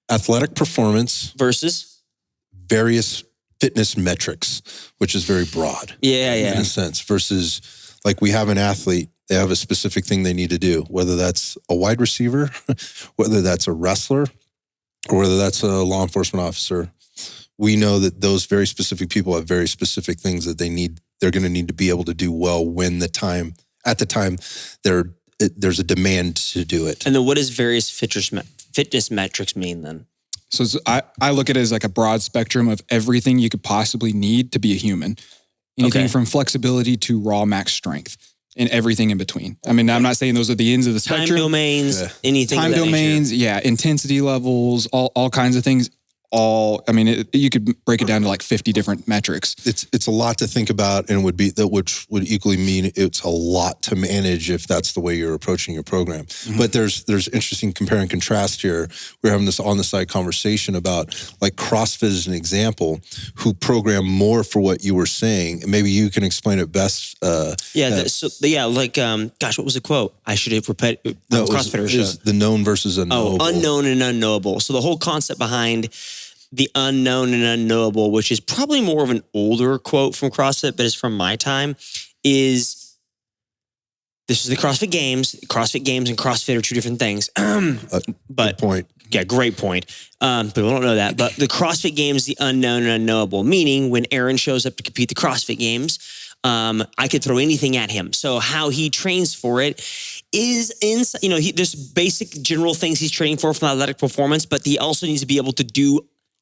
Athletic performance versus various fitness metrics, which is very broad. In a sense, versus like we have an athlete, they have a specific thing they need to do, whether that's a wide receiver, whether that's a wrestler, or whether that's a law enforcement officer. We know that those very specific people have very specific things that they're going to need to be able to do well at the time there's a demand to do it. And then what does various fitness metrics mean then? So I look at it as like a broad spectrum of everything you could possibly need to be a human. Anything from flexibility to raw max strength and everything in between. I mean, I'm not saying those are the ends of the spectrum. Time domains, anything. Time domains, intensity levels, all kinds of things. You could break it down to like 50 different metrics. It's a lot to think about, and which would equally mean it's a lot to manage if that's the way you're approaching your program. Mm-hmm. But there's interesting compare and contrast here. We're having this on the side conversation about like CrossFit as an example, who program more for what you were saying. Maybe you can explain it best. Gosh, what was the quote? I should have repeated. CrossFitter show. The known versus unknowable. Oh, unknown and unknowable. So the whole concept behind the unknown and unknowable, which is probably more of an older quote from CrossFit, but it's from my time, is this is the CrossFit Games. CrossFit Games and CrossFit are two different things. Good point. Yeah, great point. People don't know that. But the CrossFit Games, the unknown and unknowable, meaning when Aaron shows up to compete the CrossFit Games, I could throw anything at him. So how he trains for it is there's basic general things he's training for from athletic performance, but he also needs to be able to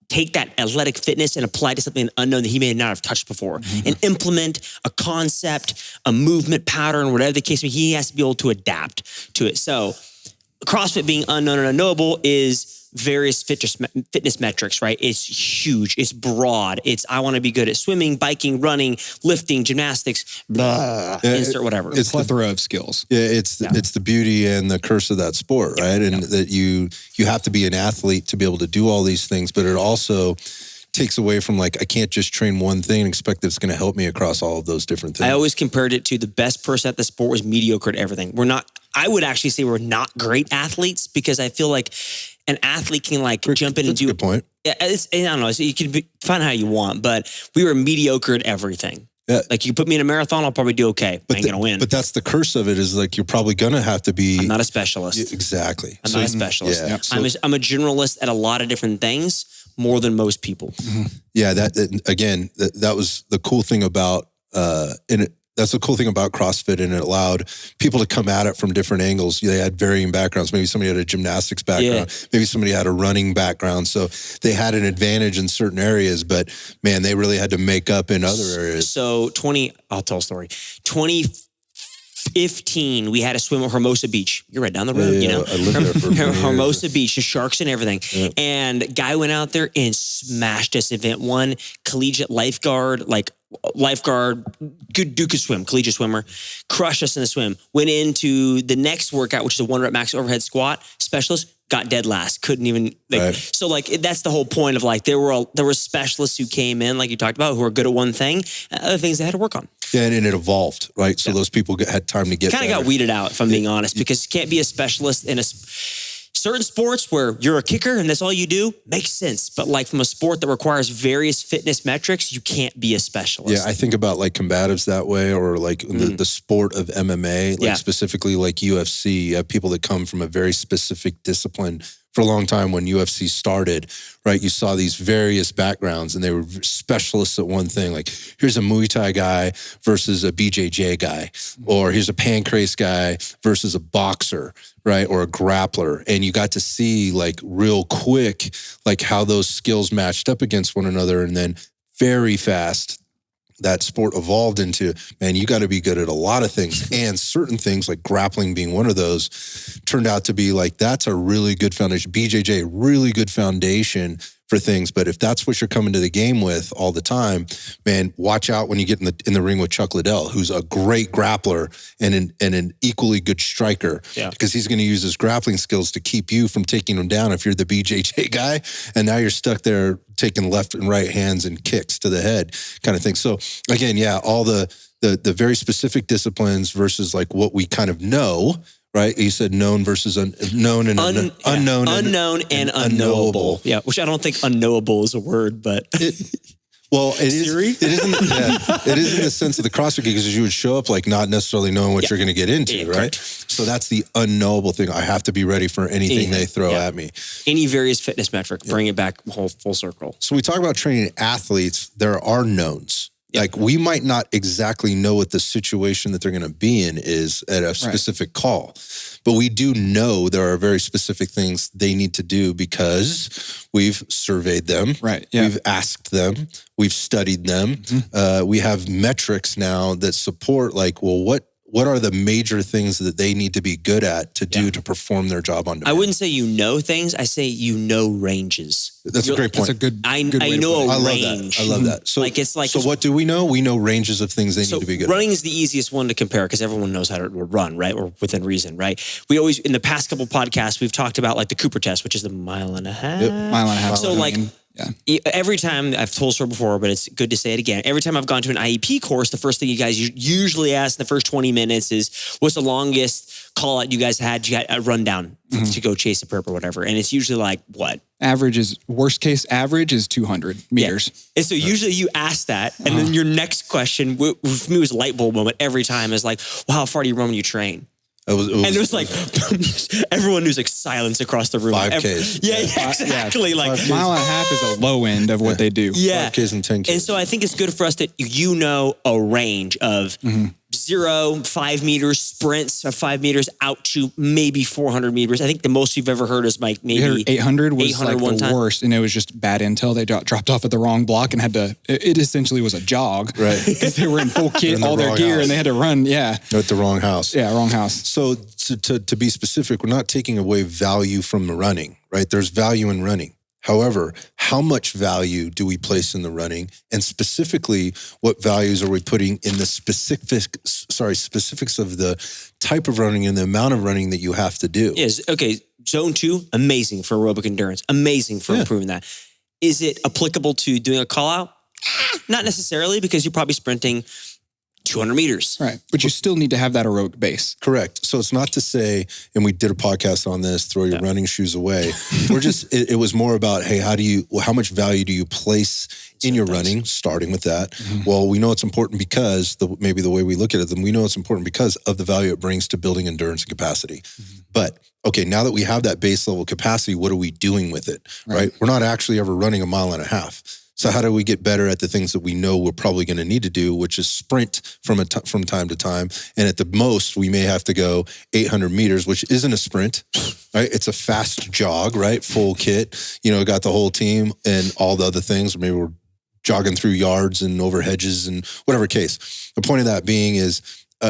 take that athletic fitness and apply to something unknown that he may not have touched before, and implement a concept, a movement pattern, whatever the case may be. He has to be able to adapt to it. So CrossFit being unknown and unknowable is various fitness metrics, right? It's huge. It's broad. I want to be good at swimming, biking, running, lifting, gymnastics, insert whatever. It's a plethora of skills. Yeah, it's the beauty and the curse of that sport, right? And that you have to be an athlete to be able to do all these things, but it also takes away from like, I can't just train one thing and expect that it's going to help me across all of those different things. I always compared it to the best person at the sport was mediocre at everything. I would actually say we're not great athletes, because I feel like an athlete can jump in and do. That's a good point. Yeah, I don't know. So you can find how you want, but we were mediocre at everything. Yeah. Like you put me in a marathon, I'll probably do okay. I ain't gonna win. But that's the curse of it, is like you're probably gonna have to be. I'm not a specialist. Exactly. I'm not a specialist. Yeah. I'm a generalist at a lot of different things, more than most people. Mm-hmm. Yeah. That was the cool thing about That's the cool thing about CrossFit, and it allowed people to come at it from different angles. They had varying backgrounds. Maybe somebody had a gymnastics background. Yeah. Maybe somebody had a running background. So they had an advantage in certain areas, but man, they really had to make up in other areas. So I'll tell a story. 2015, we had a swim at Hermosa Beach. You're right down the road, I lived there for Hermosa Beach, the sharks and everything. Yeah. And guy went out there and smashed us. Event one, collegiate lifeguard, could swim, collegiate swimmer, crushed us in the swim. Went into the next workout, which is a 1 rep max overhead squat, specialist, got dead last. Couldn't even, right. So that's the whole point of there were specialists who came in, like you talked about, who are good at one thing, other things they had to work on. Yeah, and it evolved, right? So those people had time to get kind of got weeded out, if I'm being honest, because you can't be a specialist in certain sports where you're a kicker and that's all you do. Makes sense. But from a sport that requires various fitness metrics, you can't be a specialist. Yeah, I think about combatives that way, or the sport of MMA, specifically UFC. You have people that come from a very specific discipline. For a long time when UFC started, right, you saw these various backgrounds and they were specialists at one thing. Like here's a Muay Thai guy versus a BJJ guy, or here's a pancrase guy versus a boxer, right, or a grappler. And you got to see real quick how those skills matched up against one another, and then very fast that sport evolved into, man, you got to be good at a lot of things, and certain things like grappling being one of those turned out to be that's a really good foundation. BJJ, really good foundation for things. But if that's what you're coming to the game with all the time, man, watch out when you get in the ring with Chuck Liddell, who's a great grappler and an equally good striker, because he's going to use his grappling skills to keep you from taking him down if you're the BJJ guy, and now you're stuck there taking left and right hands and kicks to the head kind of thing. So again, all the very specific disciplines versus what we kind of know, right? You said known versus unknown and unknown. Unknown and unknowable. Yeah, which I don't think unknowable is a word, but... Well, it is. It is in the sense of the CrossFit because you would show up like not necessarily knowing what you're going to get into, right? Correct. So that's the unknowable thing. I have to be ready for anything they throw at me. Any various fitness metric, bring it back full circle. So we talk about training athletes. There are knowns. Like we might not exactly know what the situation that they're going to be in is at a specific call, but we do know there are very specific things they need to do because we've surveyed them. Right. Yeah. We've asked them. We've studied them. We have metrics now that support like, well, what are the major things that they need to be good at to do to perform their job on demand? I wouldn't say you know things. I say you know ranges. That's a great point. That's a good I know a range. I love that. So, so what do we know? We know ranges of things they need to be good at. Running is the easiest one to compare because everyone knows how to run, right? Or within reason, right? We always, in the past couple podcasts, we've talked about like the Cooper test, which is the mile and a half. Mile and a half. So like... Yeah. Every time, I've told her before, but it's good to say it again. Every time I've gone to an IEP course, the first thing you guys usually ask in the first 20 minutes is, what's the longest call out you guys had? You had a rundown to go chase a perp or whatever. And it's usually like, what? Worst case average is 200 meters. Yeah. And so usually you ask that. And then your next question, for me, was a light bulb moment every time is like, well, how far do you run when you train? And it was like, everyone knew like silence across the room. 5Ks. Yeah, exactly. Yeah. Like 5Ks. Mile and a half is a low end of what they do. Yeah. 5Ks and 10Ks. And so I think it's good for us that you know a range of 0, 5 meters, sprints of 5 meters out to maybe 400 meters. I think the most you've ever heard is like maybe 800 was 800 like the worst. And it was just bad intel. They dropped off at the wrong block and had to, it essentially was a jog. Right. Because they were in full kit, all their gear, and they had to run. Yeah. At the wrong house. Yeah, wrong house. So to be specific, we're not taking away value from the running, right? There's value in running. However, how much value do we place in the running? And specifically, what values are we putting in the specifics of the type of running and the amount of running that you have to do? Okay, zone 2, amazing for aerobic endurance, amazing for improving that. Is it applicable to doing a call out? Not necessarily, because you're probably sprinting 200 meters. Right. But you still need to have that aerobic base. Correct. So it's not to say, and we did a podcast on this, throw your running shoes away. We're just, it was more about, hey, how much value do you place in your running, starting with that? Well, we know it's important because, maybe the way we look at it, we know it's important because of the value it brings to building endurance and capacity. But, okay, now that we have that base level capacity, what are we doing with it, right? We're not actually ever running a mile and a half. So how do we get better at the things that we know we're probably going to need to do, which is sprint from time to time. And at the most, we may have to go 800 meters, which isn't a sprint, right? It's a fast jog, right? Full kit, got the whole team and all the other things. Maybe we're jogging through yards and over hedges and whatever case. The point of that being is,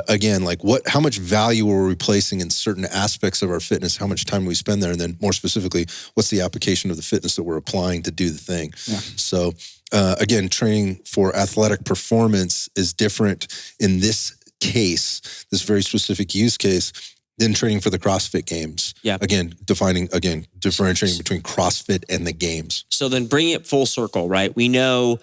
again, like how much value are we placing in certain aspects of our fitness? How much time do we spend there? And then more specifically, what's the application of the fitness that we're applying to do the thing? Yeah. So again, training for athletic performance is different in this case, this very specific use case, than training for the CrossFit games. Yeah. Again, differentiating between CrossFit and the games. So then bring it full circle, right? We know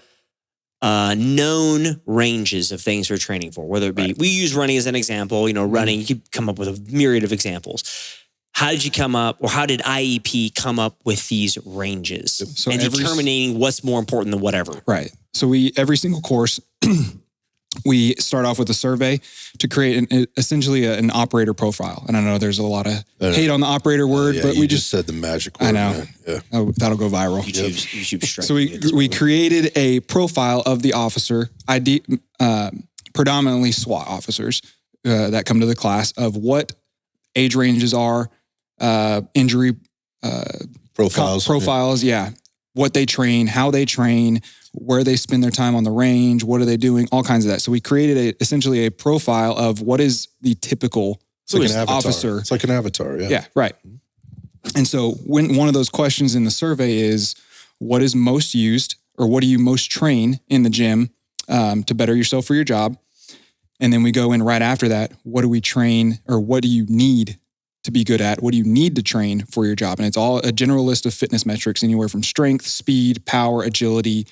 known ranges of things we're training for, whether it be, we use running as an example, running, you could come up with a myriad of examples. How did you come up, or how did IEP come up with these ranges? So and determining what's more important than whatever. Right. So every single course, we start off with a survey to create essentially an operator profile. And I know there's a lot of hate on the operator word, but we just said the magic word. I know. Man. Yeah. Oh, that'll go viral. YouTube strike. So we created a profile of the officer, predominantly SWAT officers that come to the class, of what age ranges are, injury profiles, what they train, how they train, where they spend their time on the range, what are they doing, all kinds of that. So we created essentially a profile of what is the typical officer. It's like an avatar, yeah. Yeah, right. And so when one of those questions in the survey is, what is most used, or what do you most train in the gym to better yourself for your job? And then we go in right after that, what do we train, or what do you need to be good at? What do you need to train for your job? And it's all a general list of fitness metrics, anywhere from strength, speed, power, agility,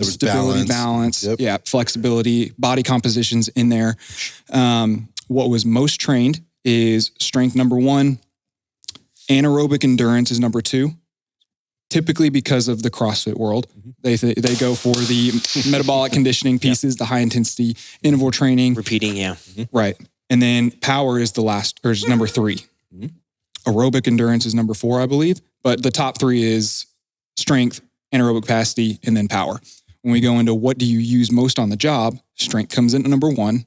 stability, balance, flexibility, body compositions in there. What was most trained is strength number 1, anaerobic endurance is number 2. Typically because of the CrossFit world, they go for the metabolic conditioning pieces, the high intensity interval training. Repeating, yeah. Right. And then power is is number 3. Aerobic endurance is number 4, I believe. But the top 3 is strength, anaerobic capacity, and then power. When we go into what do you use most on the job, strength comes in at number 1,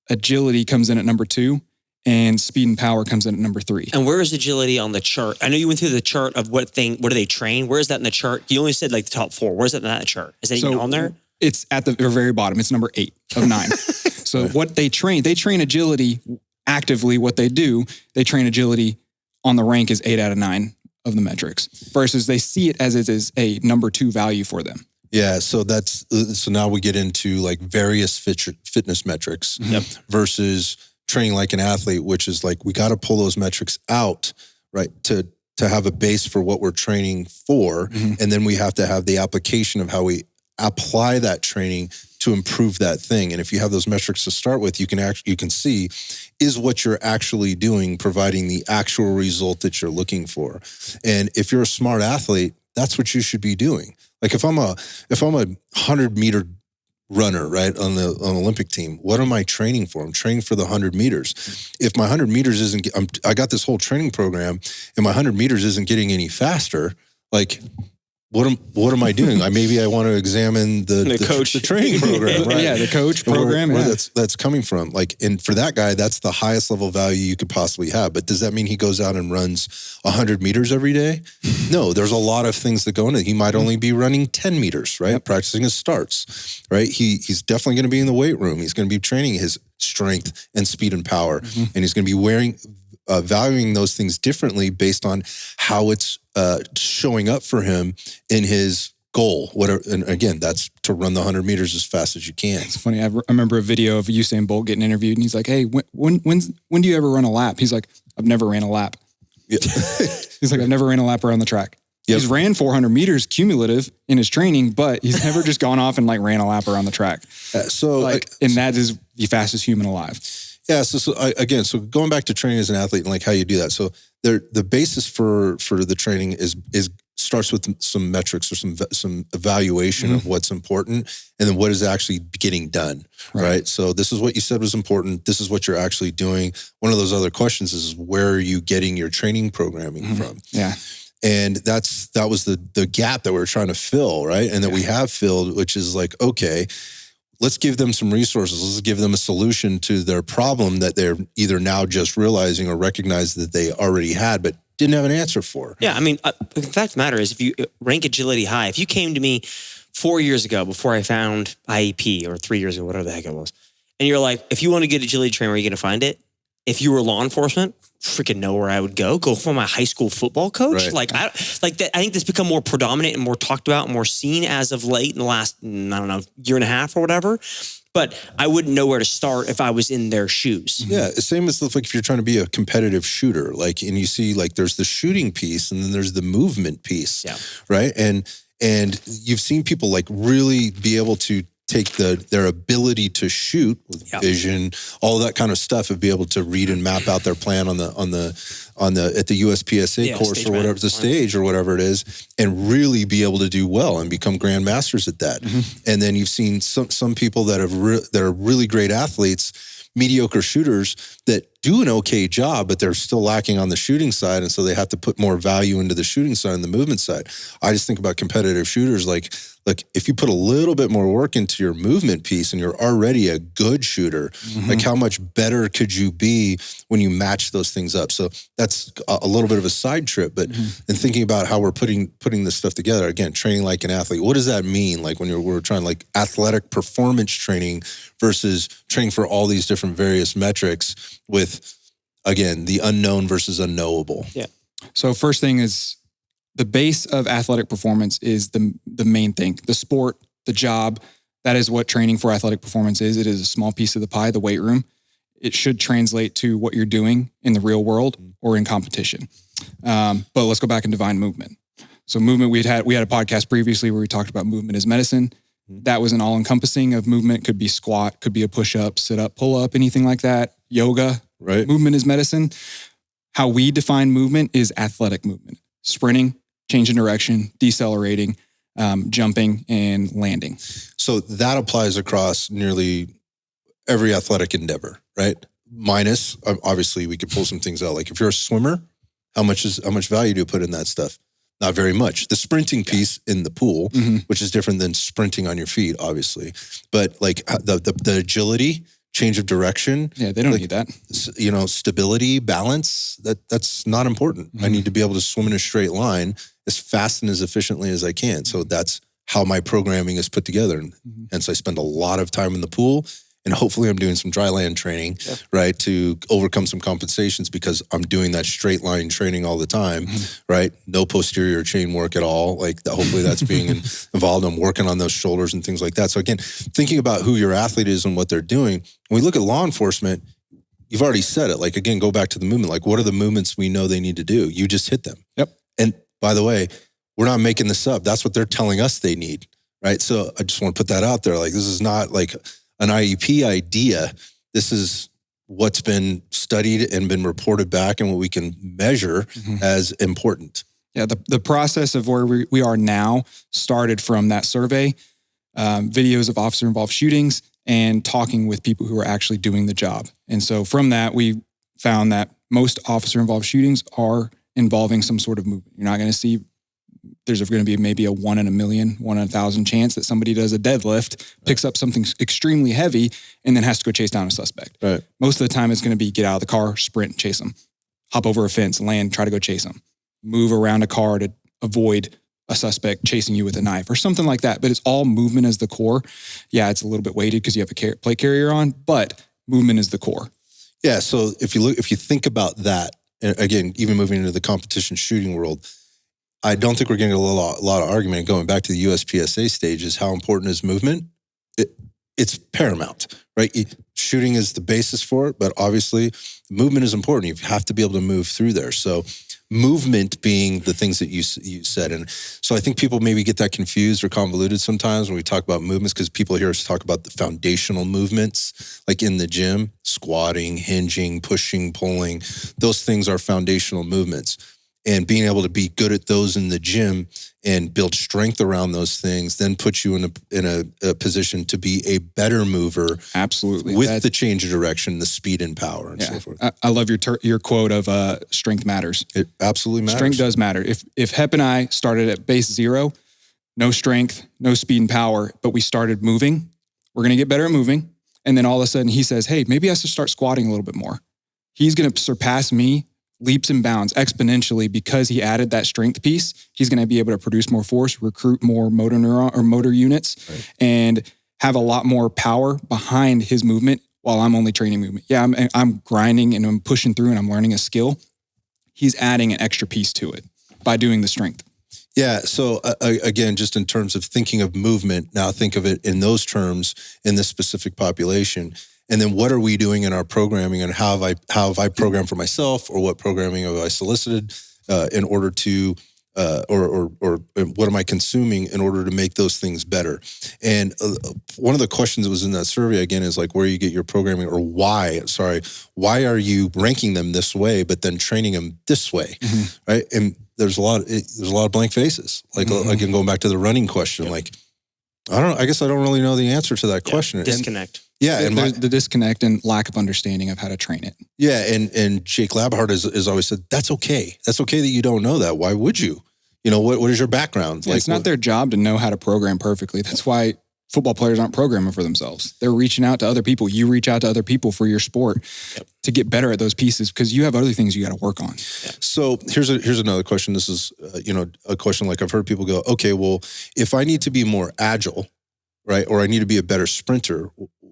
agility comes in at number 2, and speed and power comes in at number 3. And where is agility on the chart? I know you went through the chart of what do they train? Where is that in the chart? You only said like the top 4. Where's that in that chart? Is that even on there? It's at the very bottom. It's number 8 of 9. So what they train agility actively. What they do, they train agility on the rank is 8 out of 9 of the metrics versus they see it as it is a number 2 value for them. Yeah, so now we get into like various fitness metrics versus training like an athlete, which is like we got to pull those metrics out, right, to have a base for what we're training for, and then we have to have the application of how we apply that training to improve that thing. And if you have those metrics to start with, you can see is what you're actually doing providing the actual result that you're looking for. And if you're a smart athlete, that's what you should be doing. Like if I'm a 100-meter runner, right, on the Olympic team, what am I training for? I'm training for the 100 meters. If my 100 meters I got this whole training program and my 100 meters isn't getting any faster, like what am I doing? Maybe I want to examine the training program, right? Yeah, the coach program. Where that's coming from. Like, and for that guy, that's the highest level value you could possibly have. But does that mean he goes out and runs 100 meters every day? No, there's a lot of things that go into it. He might only be running 10 meters, right? Practicing his starts, right? He's definitely going to be in the weight room. He's going to be training his strength and speed and power. And he's going to be valuing those things differently based on how it's showing up for him in his goal. And again, that's to run the 100 meters as fast as you can. It's funny. I remember a video of Usain Bolt getting interviewed, and he's like, "Hey, when do you ever run a lap?" He's like, "I've never ran a lap." Yeah. He's like, "I've never ran a lap around the track." Yep. He's ran 400 meters cumulative in his training, but he's never just gone off and like ran a lap around the track. And that is the fastest human alive. Yeah. So going back to training as an athlete and like how you do that. So the basis for the training is starts with some metrics or some evaluation of what's important and then what is actually getting done. Right. So this is what you said was important. This is what you're actually doing. One of those other questions is where are you getting your training programming from? Yeah. And that was the gap that we're trying to fill, right? And that we have filled, which is like, okay, let's give them some resources. Let's give them a solution to their problem that they're either now just realizing or recognize that they already had, but didn't have an answer for. Yeah, I mean, the fact of the matter is if you rank agility high, if you came to me 4 years ago before I found IEP or 3 years ago, whatever the heck it was, and you're like, if you want to get agility training, where are you going to find it? If you were law enforcement, freaking know where I would go for my high school football coach. Right. I think that's become more predominant and more talked about and more seen as of late in the last, I don't know, year and a half or whatever. But I wouldn't know where to start if I was in their shoes. Yeah, same as like if you're trying to be a competitive shooter, like, and you see like there's the shooting piece and then there's the movement piece, right? And you've seen people like really be able to take their ability to shoot with vision, all that kind of stuff, and be able to read and map out their plan at the USPSA course or whatever, the stage or whatever it is, and really be able to do well and become grandmasters at that. And then you've seen some people that are really great athletes, mediocre shooters that do an okay job, but they're still lacking on the shooting side. And so they have to put more value into the shooting side and the movement side. I just think about competitive shooters like if you put a little bit more work into your movement piece and you're already a good shooter, like how much better could you be when you match those things up? So that's a little bit of a side trip, but in thinking about how we're putting this stuff together, again, training like an athlete, what does that mean? Like when we're trying like athletic performance training versus training for all these different various metrics with, again, the unknown versus unknowable. Yeah. So first thing is the base of athletic performance is the main thing. The sport, the job, that is what training for athletic performance is. It is a small piece of the pie, the weight room. It should translate to what you're doing in the real world or in competition. But let's go back and define movement. So movement, we had a podcast previously where we talked about movement as medicine. that was an all-encompassing of movement. Could be squat, could be a push-up, sit-up, pull-up, anything like that. Yoga, right? Movement is medicine. How we define movement is athletic movement. Sprinting, change in direction, decelerating, jumping, and landing. So that applies across nearly every athletic endeavor, right? Minus, obviously, we could pull some things out. Like if you're a swimmer, how much value do you put in that stuff? Not very much. The sprinting piece in the pool, which is different than sprinting on your feet, obviously. But like the agility, change of direction. Yeah, they don't need that. You know, stability, balance, that's not important. I need to be able to swim in a straight line as fast and as efficiently as I can. So that's how my programming is put together. And hence I spend a lot of time in the pool, and hopefully I'm doing some dry land training, right, to overcome some compensations because I'm doing that straight line training all the time, right? No posterior chain work at all. Like hopefully that's being involved. I'm working on those shoulders and things like that. So again, thinking about who your athlete is and what they're doing. When we look at law enforcement, you've already said it. Like, again, go back to the movement. Like, what are the movements we know they need to do? You just hit them. Yep. And by the way, we're not making this up. That's what they're telling us they need, right? So I just want to put that out there. Like, this is not like an IEP idea. This is what's been studied and been reported back and what we can measure as important. Yeah, the process of where we are now started from that survey, videos of officer-involved shootings, and talking with people who are actually doing the job. And so from that, we found that most officer-involved shootings are involving some sort of movement. You're not going to see, there's going to be maybe a 1 in a million, 1 in 1,000 chance that somebody does a deadlift, picks up something extremely heavy, and then has to go chase down a suspect. Right. Most of the time, it's going to be get out of the car, sprint, chase them. Hop over a fence, land, try to go chase them. Move around a car to avoid a suspect chasing you with a knife or something like that. But it's all movement as the core. Yeah, it's a little bit weighted because you have a plate carrier on, but movement is the core. Yeah. So if you think about that, and again, even moving into the competition shooting world, I don't think we're getting a lot of argument going back to the USPSA stages. How important is movement? It's paramount, right? Shooting is the basis for it, but obviously movement is important. You have to be able to move through there. So movement being the things that you said. And so I think people maybe get that confused or convoluted sometimes when we talk about movements, because people hear us talk about the foundational movements, like in the gym, squatting, hinging, pushing, pulling. Those things are foundational movements. And being able to be good at those in the gym and build strength around those things then puts you in a position to be a better mover. Absolutely. With the change of direction, the speed and power and so forth. I love your quote of strength matters. It absolutely matters. Strength does matter. If Hep and I started at base 0, no strength, no speed and power, but we started moving, we're going to get better at moving. And then all of a sudden he says, hey, maybe I should start squatting a little bit more. He's going to surpass me leaps and bounds exponentially because he added that strength piece. He's going to be able to produce more force, recruit more motor units, right, and have a lot more power behind his movement while I'm only training movement. Yeah, I'm grinding and I'm pushing through and I'm learning a skill. He's adding an extra piece to it by doing the strength. Yeah. So again, just in terms of thinking of movement, now think of it in those terms in this specific population. And then what are we doing in our programming, and how have I programmed for myself, or what programming have I solicited in order to, or what am I consuming in order to make those things better? And one of the questions that was in that survey again is like, where you get your programming, or why are you ranking them this way, but then training them this way, right? And there's a lot of blank faces. Like again, going back to the running question, like I guess I don't really know the answer to that question. Disconnect. And the disconnect and lack of understanding of how to train it. Yeah, and Jake Labhart has always said, that's okay. That's okay that you don't know that. Why would you? You know, what is your background? Yeah, it's not their job to know how to program perfectly. That's why football players aren't programming for themselves. They're reaching out to other people. You reach out to other people for your sport to get better at those pieces, because you have other things you got to work on. So here's another question. This is a question like I've heard people go, okay, well, if I need to be more agile, right, or I need to be a better sprinter,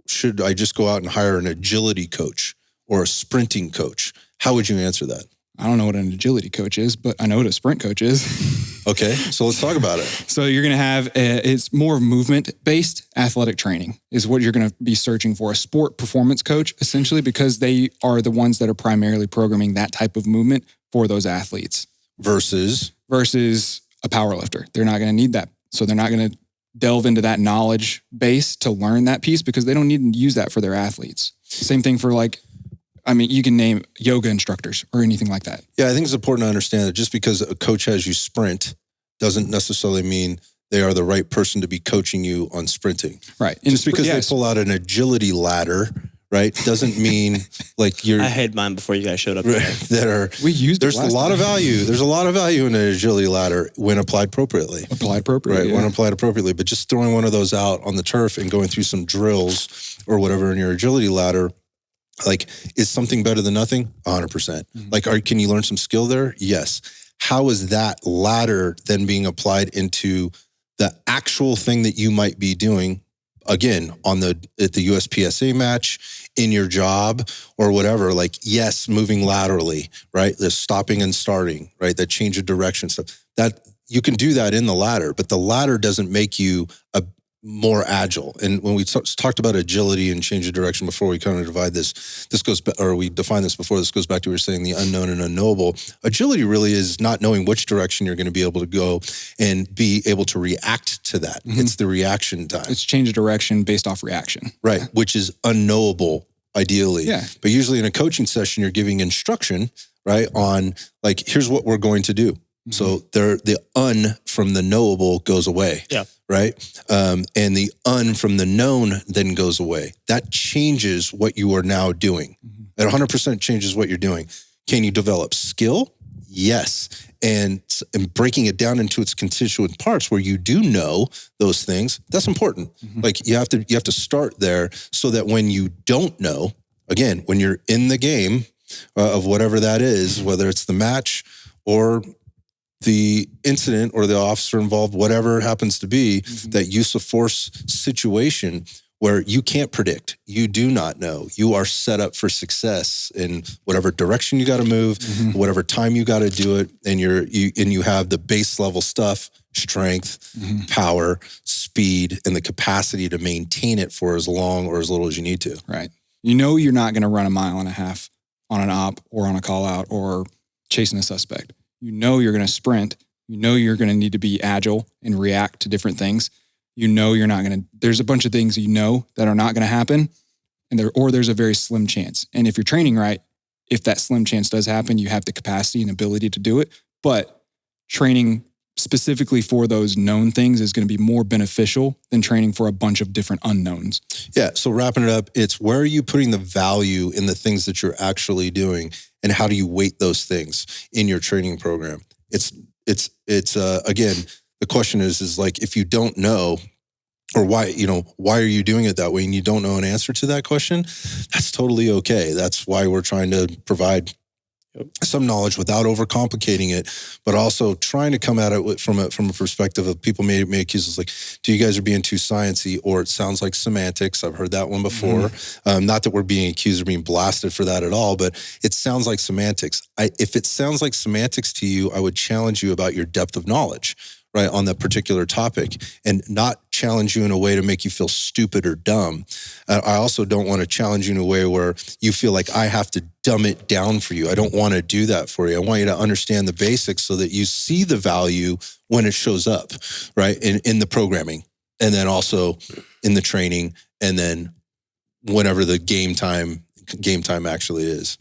should I just go out and hire an agility coach or a sprinting coach? How would you answer that? I don't know what an agility coach is, but I know what a sprint coach is. Okay, so let's talk about it. So you're going to have, it's more movement-based athletic training is what you're going to be searching for. A sport performance coach, essentially, because they are the ones that are primarily programming that type of movement for those athletes. Versus a power lifter. They're not going to need that. So they're not going to delve into that knowledge base to learn that piece because they don't need to use that for their athletes. Same thing for like, I mean, you can name yoga instructors or anything like that. Yeah, I think it's important to understand that just because a coach has you sprint doesn't necessarily mean they are the right person to be coaching you on sprinting. Right. And just because they pull out an agility ladder, right, doesn't mean like you're... I had mine before you guys showed up. There's a lot of value. There's a lot of value in an agility ladder when applied appropriately. Right, when applied appropriately. But just throwing one of those out on the turf and going through some drills or whatever in your agility ladder, like, is something better than nothing? 100%. Mm-hmm. Like, can you learn some skill there? Yes. How is that ladder then being applied into the actual thing that you might be doing, again, at the USPSA match, in your job, or whatever? Like, yes, moving laterally, right? The stopping and starting, right? That change of direction stuff. That you can do that in the ladder, but the ladder doesn't make you more agile. And when we talked about agility and change of direction before, we kind of divide this goes, or we defined this before, this goes back to we were saying the unknown and unknowable. Agility really is not knowing which direction you're going to be able to go and be able to react to that. Mm-hmm. It's the reaction time. It's change of direction based off reaction. Right, which is unknowable ideally. Yeah. But usually in a coaching session, you're giving instruction, right, on like, here's what we're going to do. Mm-hmm. So the from the knowable goes away. Yeah. Right. And the from the known then goes away. That changes what you are now doing. Mm-hmm. It 100% changes what you're doing. Can you develop skill? Yes. And breaking it down into its constituent parts where you do know those things, that's important. Mm-hmm. Like you have to start there so that when you don't know, again, when you're in the game of whatever that is, whether it's the match or the incident or the officer involved, whatever it happens to be, mm-hmm. that use of force situation where you can't predict, you do not know, you are set up for success in whatever direction you got to move, mm-hmm. whatever time you got to do it, and you have the base level stuff, strength, mm-hmm. power, speed, and the capacity to maintain it for as long or as little as you need to. Right. You know you're not going to run 1.5 miles on an op or on a call out or chasing a suspect. You know you're going to sprint. You know you're going to need to be agile and react to different things. You know you're not going to, there's a bunch of things you know that are not going to happen, and there's a very slim chance. And if you're training right, if that slim chance does happen, you have the capacity and ability to do it. But training specifically for those known things is going to be more beneficial than training for a bunch of different unknowns. Yeah. So wrapping it up, it's where are you putting the value in the things that you're actually doing, and how do you weight those things in your training program? It's again, the question is like, if you don't know, or why are you doing it that way, and you don't know an answer to that question, that's totally okay. That's why we're trying to provide some knowledge without overcomplicating it, but also trying to come at it from a perspective of people may accuse us like, do you guys are being too sciencey, or it sounds like semantics. I've heard that one before. Mm-hmm. Not that we're being accused of being blasted for that at all, but it sounds like semantics. If it sounds like semantics to you, I would challenge you about your depth of knowledge, right, on that particular topic, and not challenge you in a way to make you feel stupid or dumb. I also don't want to challenge you in a way where you feel like I have to dumb it down for you. I don't want to do that for you. I want you to understand the basics so that you see the value when it shows up, right, in the programming, and then also in the training, and then whenever the game time actually is.